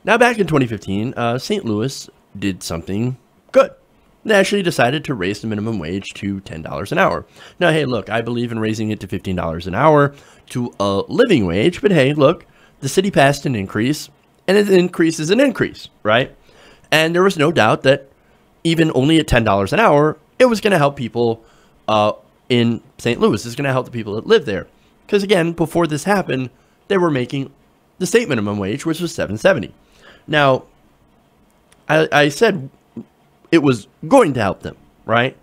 Now, back in 2015, St. Louis did something good. They actually decided to raise the minimum wage to $10 an hour. Now, hey, look, I believe in raising it to $15 an hour to a living wage, but hey, look, the city passed an increase, and an increase is an increase, right? And there was no doubt that even only at $10 an hour, it was going to help people in St. Louis. It's going to help the people that live there. Because again, before this happened, they were making the state minimum wage, which was $7.70. Now, I said it was going to help them, right?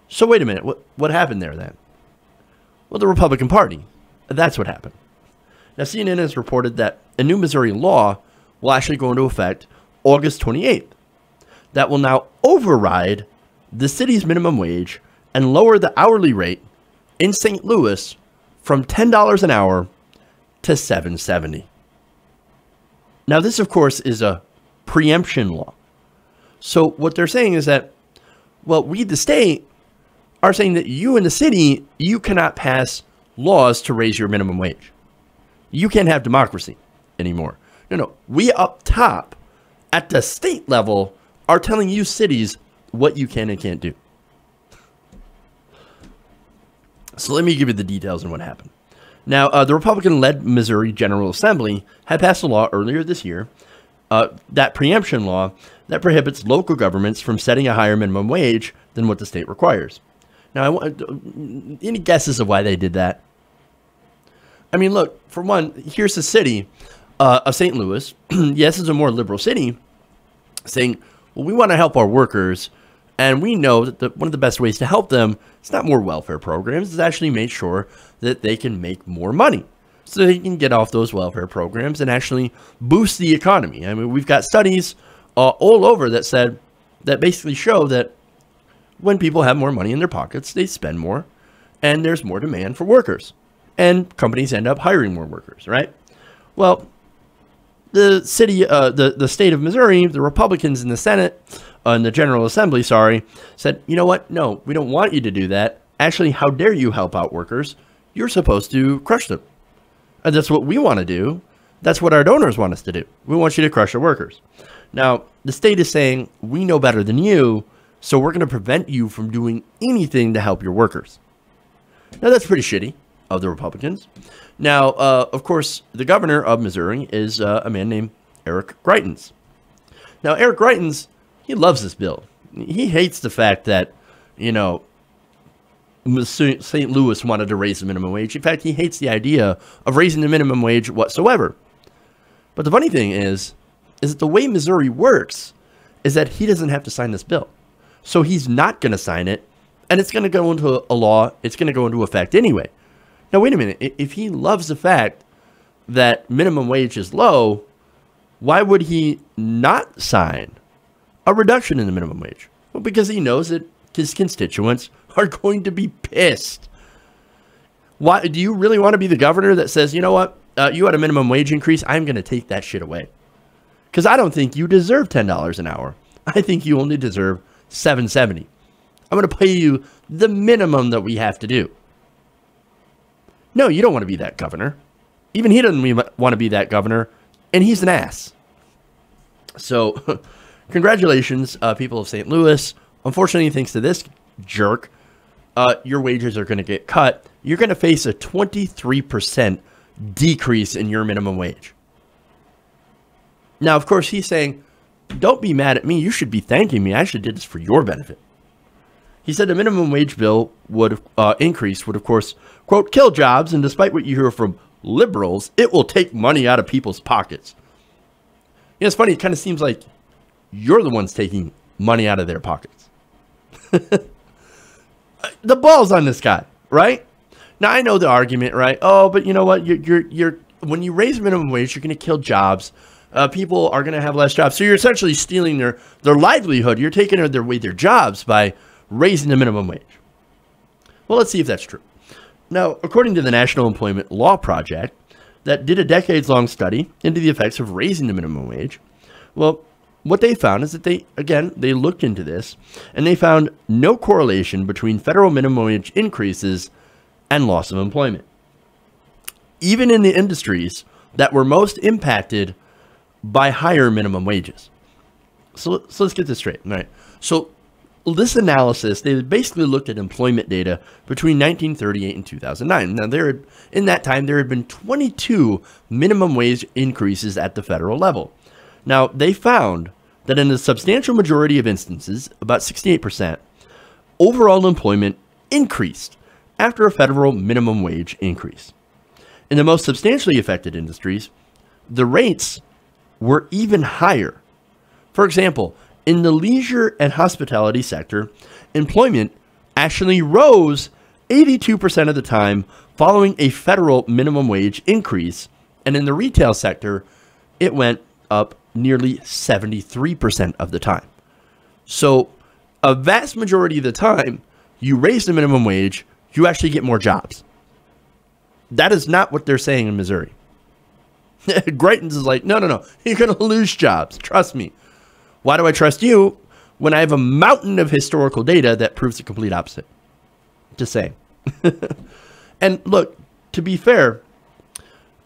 So wait a minute, what happened there then? Well, the Republican Party, that's what happened. Now, CNN has reported that a new Missouri law will actually go into effect August 28th. That will now override the city's minimum wage and lower the hourly rate in St. Louis from $10 an hour to $7.70. Now, this, of course, is a preemption law. So what they're saying is that, well, we, the state, are saying that you in the city, you cannot pass laws to raise your minimum wage. You can't have democracy anymore. No, we up top at the state level are telling you cities what you can and can't do. So let me give you the details on what happened. Now, the Republican-led Missouri General Assembly had passed a law earlier this year, that preemption law that prohibits local governments from setting a higher minimum wage than what the state requires. Now, I want any guesses of why they did that? I mean, look, for one, here's the city of St. Louis. Yes, it's a more liberal city, saying, well, we want to help our workers, and we know that one of the best ways to help them is not more welfare programs, is actually make sure that they can make more money so they can get off those welfare programs and actually boost the economy. I mean, we've got studies all over that basically show that when people have more money in their pockets, they spend more, and there's more demand for workers, and companies end up hiring more workers, right? Well, the state of Missouri, the Republicans in the Senate, in the General Assembly, said, you know what? No, we don't want you to do that. Actually, how dare you help out workers? You're supposed to crush them. And that's what we want to do. That's what our donors want us to do. We want you to crush our workers. Now, the state is saying, we know better than you, so we're going to prevent you from doing anything to help your workers. Now, that's pretty shitty of the Republicans. Now, of course, the governor of Missouri is a man named Eric Greitens. Now, Eric Greitens, he loves this bill. He hates the fact that, you know, St. Louis wanted to raise the minimum wage. In fact, he hates the idea of raising the minimum wage whatsoever. But the funny thing is that the way Missouri works is that he doesn't have to sign this bill. So he's not going to sign it, and it's going to go into a law. It's going to go into effect anyway. Now, wait a minute. If he loves the fact that minimum wage is low, why would he not sign a reduction in the minimum wage? Well, because he knows that his constituents are going to be pissed. Why do you really want to be the governor that says, you know what, you had a minimum wage increase, I'm going to take that shit away? Because I don't think you deserve $10 an hour. I think you only deserve $7.70. I'm going to pay you the minimum that we have to do. No, you don't want to be that governor. Even he doesn't want to be that governor, and he's an ass. So, congratulations, people of St. Louis. Unfortunately, thanks to this jerk, your wages are going to get cut. You're going to face a 23% decrease in your minimum wage. Now, of course, he's saying, don't be mad at me. You should be thanking me. I actually did this for your benefit. He said the minimum wage bill would increase would, of course, quote, kill jobs. And despite what you hear from liberals, it will take money out of people's pockets. You know, it's funny. It kind of seems like you're the ones taking money out of their pockets. The ball's on this guy, right? Now, I know the argument, right? Oh, but you know what? You're when you raise minimum wage, you're going to kill jobs. People are going to have less jobs. So you're essentially stealing their livelihood. You're taking away their jobs by raising the minimum wage. Well, let's see if that's true. Now, according to the National Employment Law Project, that did a decades-long study into the effects of raising the minimum wage, well, what they found is that they looked into this, and they found no correlation between federal minimum wage increases and loss of employment. Even in the industries that were most impacted by higher minimum wages. So let's get this straight. All right. So this analysis, they basically looked at employment data between 1938 and 2009. Now, in that time, there had been 22 minimum wage increases at the federal level. Now, they found that in a substantial majority of instances, about 68%, overall employment increased after a federal minimum wage increase. In the most substantially affected industries, the rates were even higher. For example, in the leisure and hospitality sector, employment actually rose 82% of the time following a federal minimum wage increase, and in the retail sector, it went up nearly 73% of the time. So a vast majority of the time, you raise the minimum wage, you actually get more jobs. That is not what they're saying in Missouri. Greitens is like, no, you're going to lose jobs. Trust me. Why do I trust you when I have a mountain of historical data that proves the complete opposite? Just saying. And look, to be fair,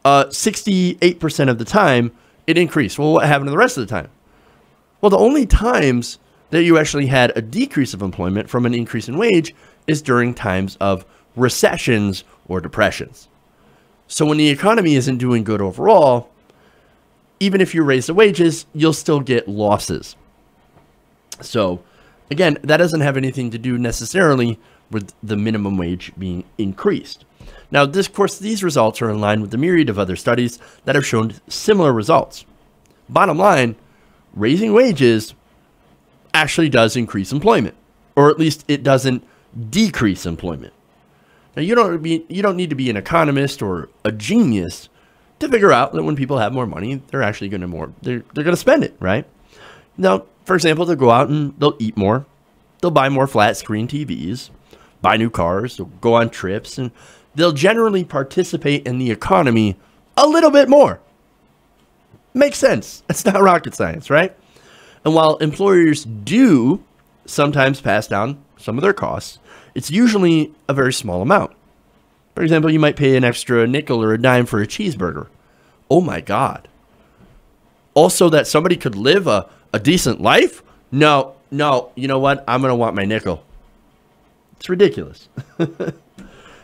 68% of the time it increased. Well, what happened to the rest of the time? Well, the only times that you actually had a decrease of employment from an increase in wage is during times of recessions or depressions. So when the economy isn't doing good overall, even if you raise the wages, you'll still get losses. So again, that doesn't have anything to do necessarily with the minimum wage being increased. Now, of course, these results are in line with the myriad of other studies that have shown similar results. Bottom line, raising wages actually does increase employment, or at least it doesn't decrease employment. Now, you don't need to be an economist or a genius to figure out that when people have more money, they're actually going to spend it, right? Now, for example, they'll go out and they'll eat more, they'll buy more flat screen TVs, buy new cars, they'll go on trips, and they'll generally participate in the economy a little bit more. Makes sense. It's not rocket science, right? And while employers do sometimes pass down some of their costs, it's usually a very small amount. For example, you might pay an extra nickel or a dime for a cheeseburger. Oh my God. Also that somebody could live a decent life? No, you know what? I'm going to want my nickel. It's ridiculous.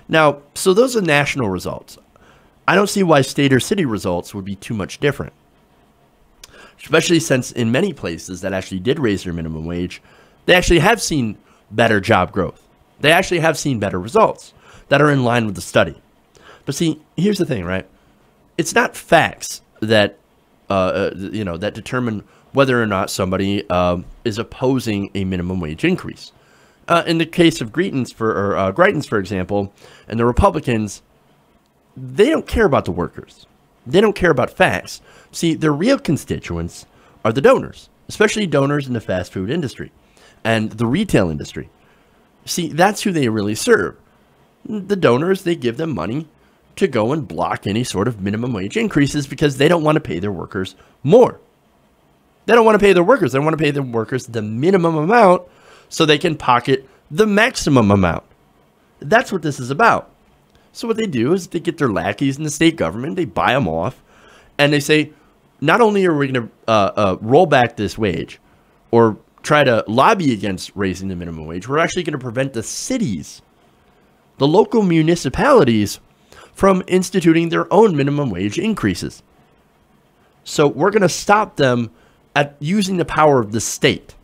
Now, so those are national results. I don't see why state or city results would be too much different. Especially since in many places that actually did raise their minimum wage, they actually have seen better job growth. They actually have seen better results that are in line with the study. But see, here's the thing, right? It's not facts that that determine whether or not somebody is opposing a minimum wage increase. In the case of Greitens, for example, and the Republicans, they don't care about the workers. They don't care about facts. See, their real constituents are the donors, especially donors in the fast food industry and the retail industry. See, that's who they really serve. The donors, they give them money to go and block any sort of minimum wage increases because they don't want to pay their workers more. They don't want to pay their workers. They want to pay their workers the minimum amount so they can pocket the maximum amount. That's what this is about. So what they do is they get their lackeys in the state government, they buy them off, and they say, not only are we going to roll back this wage or try to lobby against raising the minimum wage, we're actually going to prevent the cities, the local municipalities, from instituting their own minimum wage increases. So we're going to stop them at using the power of the state.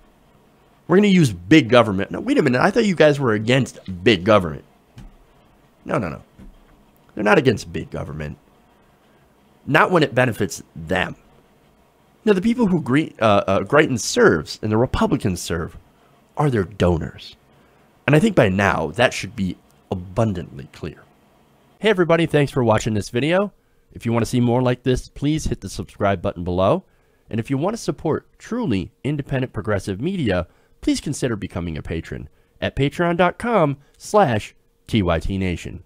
We're going to use big government. Now, wait a minute. I thought you guys were against big government. No. They're not against big government. Not when it benefits them. Now, the people who Greitens serves and the Republicans serve are their donors. And I think by now, that should be abundantly clear. Hey, everybody. Thanks for watching this video. If you want to see more like this, please hit the subscribe button below. And if you want to support truly independent progressive media, please consider becoming a patron at patreon.com/TYTNation.